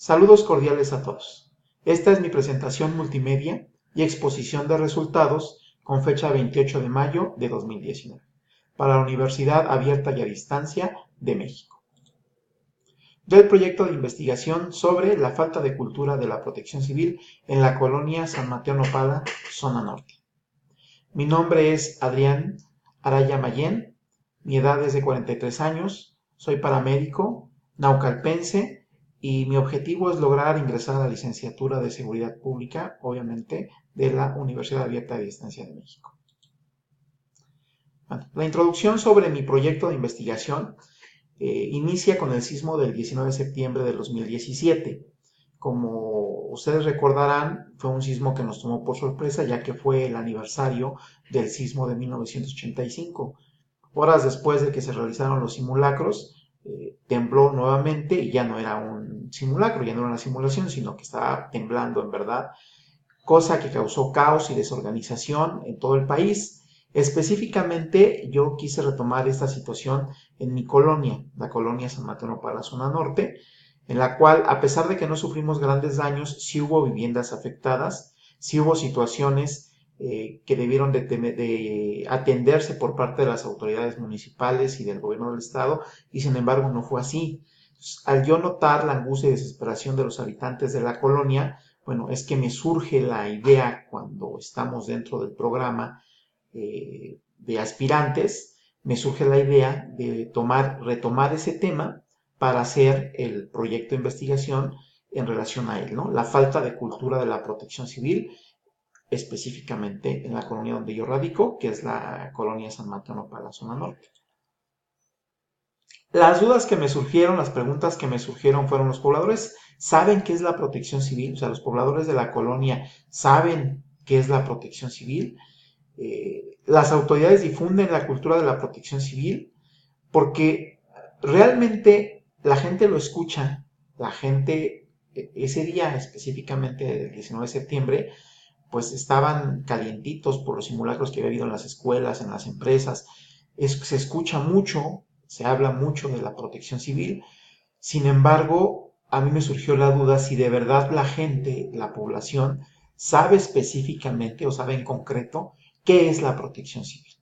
Saludos cordiales a todos. Esta es mi presentación multimedia y exposición de resultados con fecha 28 de mayo de 2019 para la Universidad Abierta y a Distancia de México, del proyecto de investigación sobre la falta de cultura de la protección civil en la colonia San Mateo Nopala, zona norte. Mi nombre es Adrián Araya Mayén, mi edad es de 43 años, soy paramédico, naucalpense, y mi objetivo es lograr ingresar a la licenciatura de Seguridad Pública, obviamente, de la Universidad Abierta de Distancia de México. Bueno, la introducción sobre mi proyecto de investigación inicia con el sismo del 19 de septiembre de 2017. Como ustedes recordarán, fue un sismo que nos tomó por sorpresa, ya que fue el aniversario del sismo de 1985. Horas después de que se realizaron los simulacros, tembló nuevamente y ya no era un simulacro, ya no era una simulación, sino que estaba temblando en verdad, cosa que causó caos y desorganización en todo el país. Específicamente, yo quise retomar esta situación en mi colonia, la colonia San Mateo Nopala, zona norte, en la cual, a pesar de que no sufrimos grandes daños, sí hubo viviendas afectadas, sí hubo situaciones que debieron de atenderse por parte de las autoridades municipales y del gobierno del estado, y sin embargo no fue así. Al yo notar la angustia y desesperación de los habitantes de la colonia, bueno, es que me surge la idea cuando estamos dentro del programa de aspirantes, me surge la idea de retomar ese tema para hacer el proyecto de investigación en relación a él, ¿no? La falta de cultura de la protección civil, específicamente en la colonia donde yo radico, que es la colonia San Mateo Nopala, zona norte. Las dudas que me surgieron, las preguntas que me surgieron fueron: ¿los pobladores saben qué es la protección civil? O sea, los pobladores de la colonia saben qué es la protección civil. Las autoridades difunden la cultura de la protección civil, porque realmente la gente lo escucha, la gente ese día específicamente el 19 de septiembre, pues estaban calientitos por los simulacros que había habido en las escuelas, en las empresas. Se escucha mucho, se habla mucho de la protección civil. Sin embargo, a mí me surgió la duda si de verdad la gente, la población, sabe específicamente o sabe en concreto qué es la protección civil.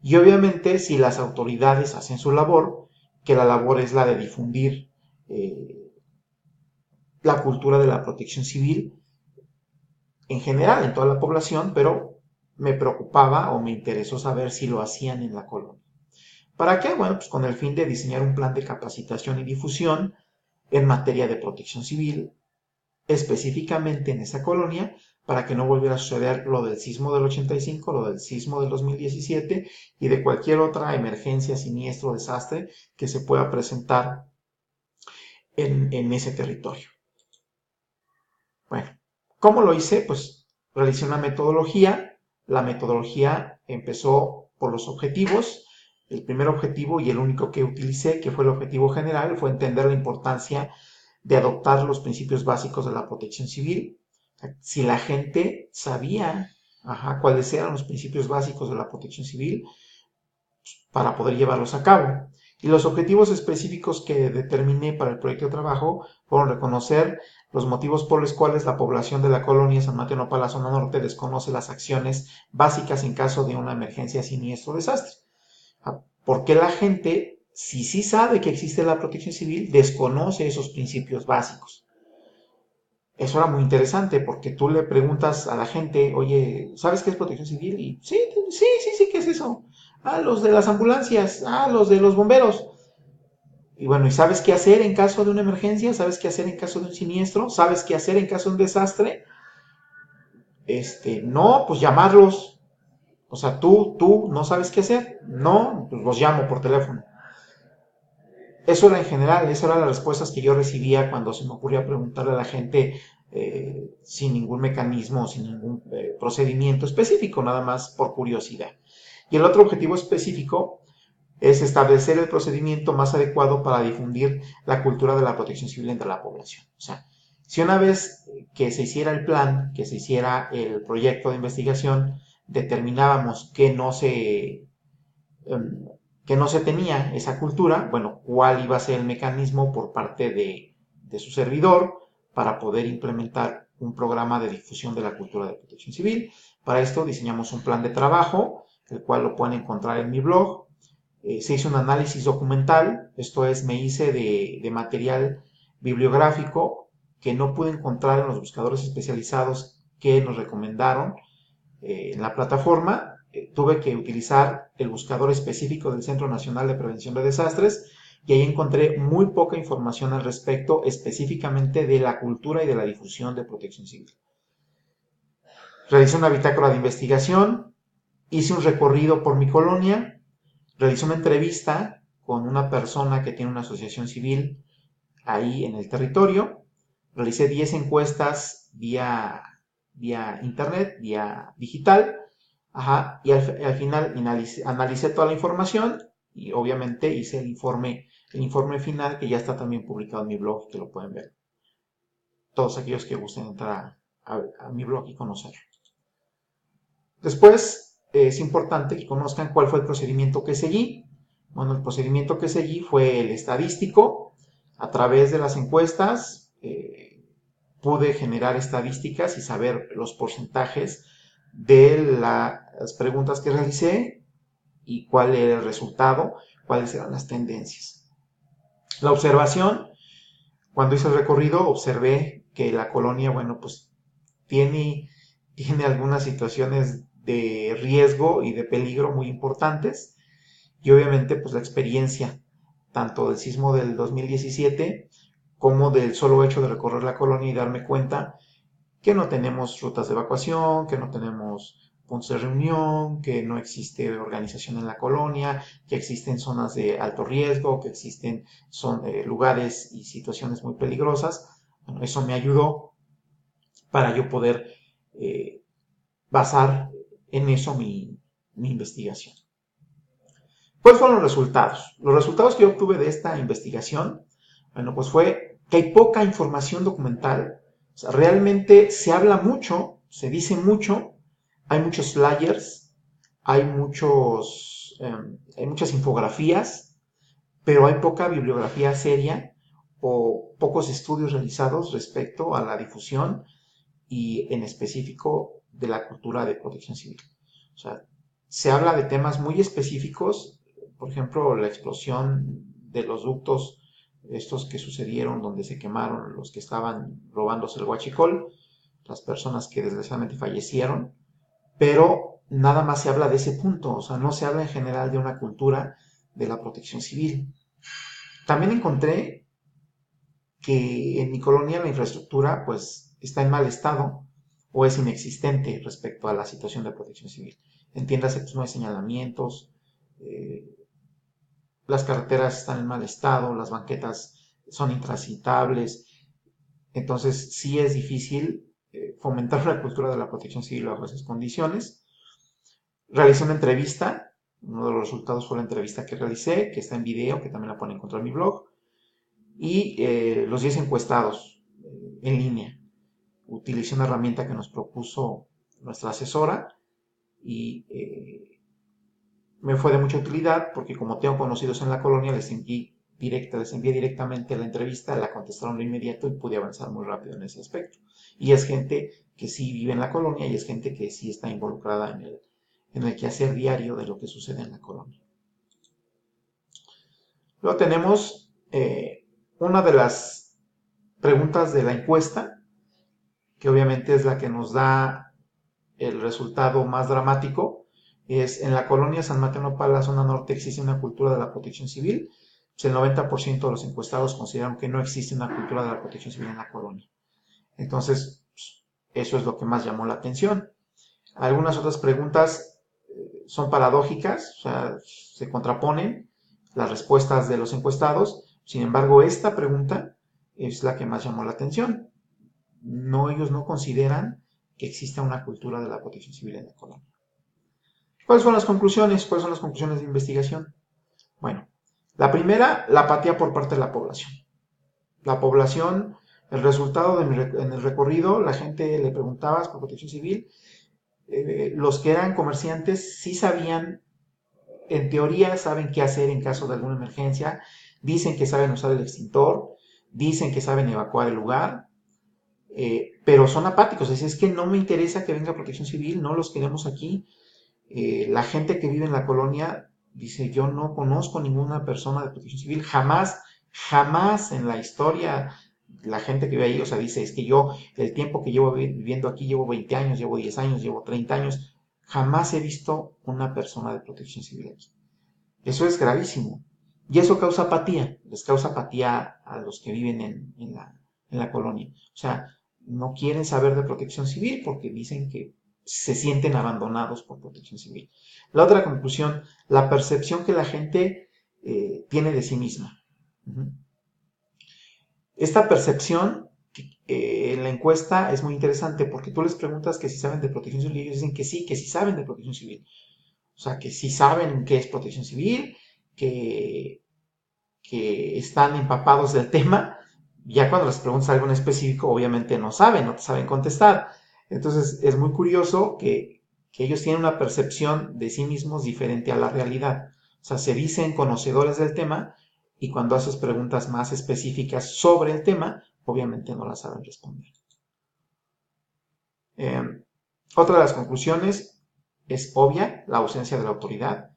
Y obviamente si las autoridades hacen su labor, que la labor es la de difundir la cultura de la protección civil en general, en toda la población, pero me preocupaba o me interesó saber si lo hacían en la colonia. ¿Para qué? Bueno, pues con el fin de diseñar un plan de capacitación y difusión en materia de protección civil, específicamente en esa colonia, para que no volviera a suceder lo del sismo del 85, lo del sismo del 2017 y de cualquier otra emergencia, siniestro, desastre que se pueda presentar en ese territorio. Bueno, ¿cómo lo hice? Pues realicé una metodología. La metodología empezó por los objetivos. El primer objetivo y el único que utilicé, que fue el objetivo general, fue entender la importancia de adoptar los principios básicos de la protección civil. Si la gente sabía cuáles eran los principios básicos de la protección civil para poder llevarlos a cabo. Y los objetivos específicos que determiné para el proyecto de trabajo fueron reconocer los motivos por los cuales la población de la colonia San Mateo Nopala, zona norte, desconoce las acciones básicas en caso de una emergencia, siniestro o desastre. ¿Por qué la gente, si sí sabe que existe la protección civil, desconoce esos principios básicos? Eso era muy interesante porque tú le preguntas a la gente: oye, ¿sabes qué es protección civil? Y sí, sí, sí, sí, ¿qué es eso? Ah, los de las ambulancias, los de los bomberos. Y bueno, ¿y sabes qué hacer en caso de una emergencia? ¿Sabes qué hacer en caso de un siniestro? ¿Sabes qué hacer en caso de un desastre? No, pues llamarlos. O sea, tú no sabes qué hacer. No, pues los llamo por teléfono. Eso era en general, esas eran las respuestas que yo recibía cuando se me ocurría preguntarle a la gente sin ningún mecanismo, sin ningún procedimiento específico, nada más por curiosidad. Y el otro objetivo específico es establecer el procedimiento más adecuado para difundir la cultura de la protección civil entre la población. O sea, si una vez que se hiciera el plan, que se hiciera el proyecto de investigación, determinábamos que no se tenía esa cultura, bueno, ¿cuál iba a ser el mecanismo por parte de su servidor para poder implementar un programa de difusión de la cultura de protección civil. Para esto diseñamos un plan de trabajo, el cual lo pueden encontrar en mi blog. Se hizo un análisis documental, esto es, me hice de material bibliográfico que no pude encontrar en los buscadores especializados que nos recomendaron en la plataforma. Tuve que utilizar el buscador específico del Centro Nacional de Prevención de Desastres y ahí encontré muy poca información al respecto, específicamente de la cultura y de la difusión de protección civil. Realicé una bitácora de investigación, hice un recorrido por mi colonia, realicé una entrevista con una persona que tiene una asociación civil ahí en el territorio, realicé 10 encuestas vía internet, vía digital, y al final analicé toda la información y obviamente hice el informe final que ya está también publicado en mi blog, que lo pueden ver. Todos aquellos que gusten entrar a mi blog y conocerlo. Después es importante que conozcan cuál fue el procedimiento que seguí. Bueno, el procedimiento que seguí fue el estadístico. A través de las encuestas pude generar estadísticas y saber los porcentajes de las preguntas que realicé y cuál era el resultado, cuáles eran las tendencias. La observación, cuando hice el recorrido, observé que la colonia, bueno, pues tiene algunas situaciones de riesgo y de peligro muy importantes y obviamente pues la experiencia tanto del sismo del 2017 como del solo hecho de recorrer la colonia y darme cuenta que no tenemos rutas de evacuación, que no tenemos puntos de reunión, que no existe organización en la colonia, que existen zonas de alto riesgo, que existen lugares y situaciones muy peligrosas. Bueno, eso me ayudó para yo poder basar en eso mi investigación. ¿Cuáles fueron los resultados? Los resultados que yo obtuve de esta investigación, bueno, pues fue que hay poca información documental. O sea, realmente se habla mucho, se dice mucho, hay muchos flyers, hay muchas infografías, pero hay poca bibliografía seria o pocos estudios realizados respecto a la difusión y en específico de la cultura de protección civil. O sea, se habla de temas muy específicos, por ejemplo, la explosión de los ductos estos que sucedieron donde se quemaron los que estaban robándose el huachicol, las personas que desgraciadamente fallecieron, pero nada más se habla de ese punto, o sea, no se habla en general de una cultura de la protección civil. También encontré que en mi colonia la infraestructura pues está en mal estado o es inexistente respecto a la situación de protección civil. Entiéndase, pues no hay señalamientos, las carreteras están en mal estado, las banquetas son intransitables, entonces sí es difícil fomentar una cultura de la protección civil bajo esas condiciones. Realicé una entrevista, uno de los resultados fue la entrevista que realicé, que está en video, que también la pueden encontrar en mi blog, y los 10 encuestados en línea. Utilicé una herramienta que nos propuso nuestra asesora y me fue de mucha utilidad porque como tengo conocidos en la colonia, les envié directamente la entrevista, la contestaron de inmediato y pude avanzar muy rápido en ese aspecto. Y es gente que sí vive en la colonia y es gente que sí está involucrada en el quehacer diario de lo que sucede en la colonia. Luego tenemos una de las preguntas de la encuesta, que obviamente es la que nos da el resultado más dramático, es en la colonia San Mateo Nopal, zona norte, existe una cultura de la protección civil. Pues el 90% de los encuestados consideran que no existe una cultura de la protección civil en la colonia. Entonces, pues, eso es lo que más llamó la atención. Algunas otras preguntas son paradójicas, o sea, se contraponen las respuestas de los encuestados. Sin embargo, esta pregunta es la que más llamó la atención. Ellos no consideran que exista una cultura de la protección civil en la colonia. ¿Cuáles son las conclusiones? ¿Cuáles son las conclusiones de investigación? Bueno, la primera, la apatía por parte de la población. La población, el resultado en el recorrido, la gente le preguntaba por protección civil. Los que eran comerciantes sí sabían, en teoría saben qué hacer en caso de alguna emergencia, dicen que saben usar el extintor, dicen que saben evacuar el lugar, pero son apáticos, es que no me interesa que venga Protección Civil, no los queremos aquí. La gente que vive en la colonia dice, yo no conozco ninguna persona de Protección Civil, jamás, jamás en la historia la gente que vive ahí, o sea, dice, es que yo, el tiempo que llevo viviendo aquí, llevo 20 años, llevo 10 años, llevo 30 años, jamás he visto una persona de Protección Civil aquí. Eso es gravísimo. Y eso causa apatía, les causa apatía a los que viven en la colonia. O sea, no quieren saber de Protección Civil porque dicen que se sienten abandonados por Protección Civil. La otra conclusión, la percepción que la gente tiene de sí misma. Esta percepción en la encuesta es muy interesante porque tú les preguntas que si saben de Protección Civil y ellos dicen que sí saben de Protección Civil. O sea, que sí saben qué es Protección Civil, que, que están empapados del tema. Ya cuando les preguntas algo en específico, obviamente no saben, no te saben contestar. Entonces es muy curioso que ellos tienen una percepción de sí mismos diferente a la realidad. O sea, se dicen conocedores del tema y cuando haces preguntas más específicas sobre el tema, obviamente no las saben responder. Eh, Otra de las conclusiones es obvia, la ausencia de la autoridad.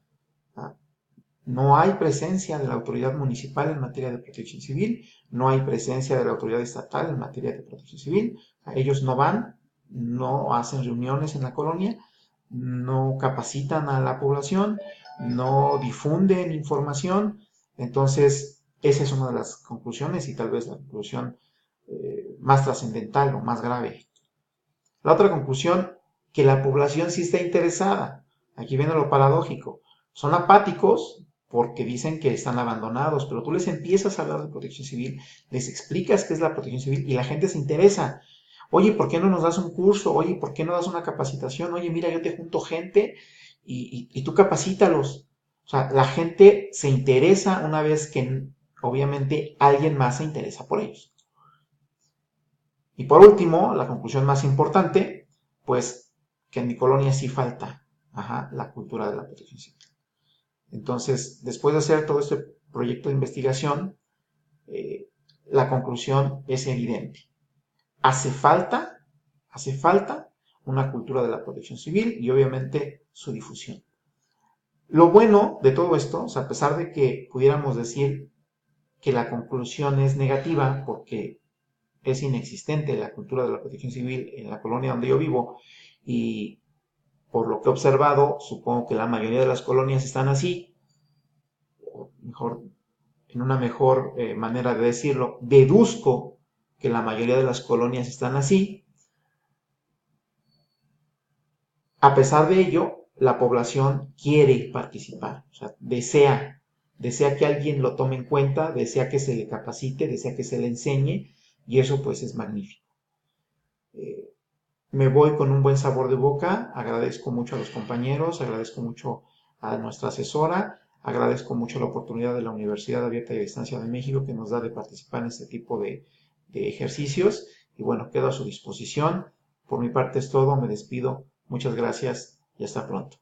No hay presencia de la autoridad municipal en materia de protección civil, no hay presencia de la autoridad estatal en materia de protección civil. Ellos no van, no hacen reuniones en la colonia, no capacitan a la población, no difunden información. Entonces, esa es una de las conclusiones y tal vez la conclusión más trascendental o más grave. La otra conclusión, que la población sí está interesada. Aquí viene lo paradójico. Son apáticos porque dicen que están abandonados, pero tú les empiezas a hablar de protección civil, les explicas qué es la protección civil y la gente se interesa. Oye, ¿por qué no nos das un curso? Oye, ¿por qué no das una capacitación? Oye, mira, yo te junto gente y tú capacítalos. O sea, la gente se interesa una vez que obviamente alguien más se interesa por ellos. Y por último, la conclusión más importante, pues que en mi colonia sí falta la cultura de la protección civil. Entonces, después de hacer todo este proyecto de investigación, la conclusión es evidente. Hace falta una cultura de la protección civil y obviamente su difusión. Lo bueno de todo esto, o sea, a pesar de que pudiéramos decir que la conclusión es negativa porque es inexistente la cultura de la protección civil en la colonia donde yo vivo y por lo que he observado, supongo que la mayoría de las colonias están así, o mejor, en una mejor manera de decirlo, deduzco que la mayoría de las colonias están así. A pesar de ello, la población quiere participar, o sea, desea que alguien lo tome en cuenta, desea que se le capacite, desea que se le enseñe, y eso pues es magnífico. Me voy con un buen sabor de boca, agradezco mucho a los compañeros, agradezco mucho a nuestra asesora, agradezco mucho la oportunidad de la Universidad Abierta y a Distancia de México que nos da de participar en este tipo de ejercicios y bueno, quedo a su disposición. Por mi parte es todo, me despido, muchas gracias y hasta pronto.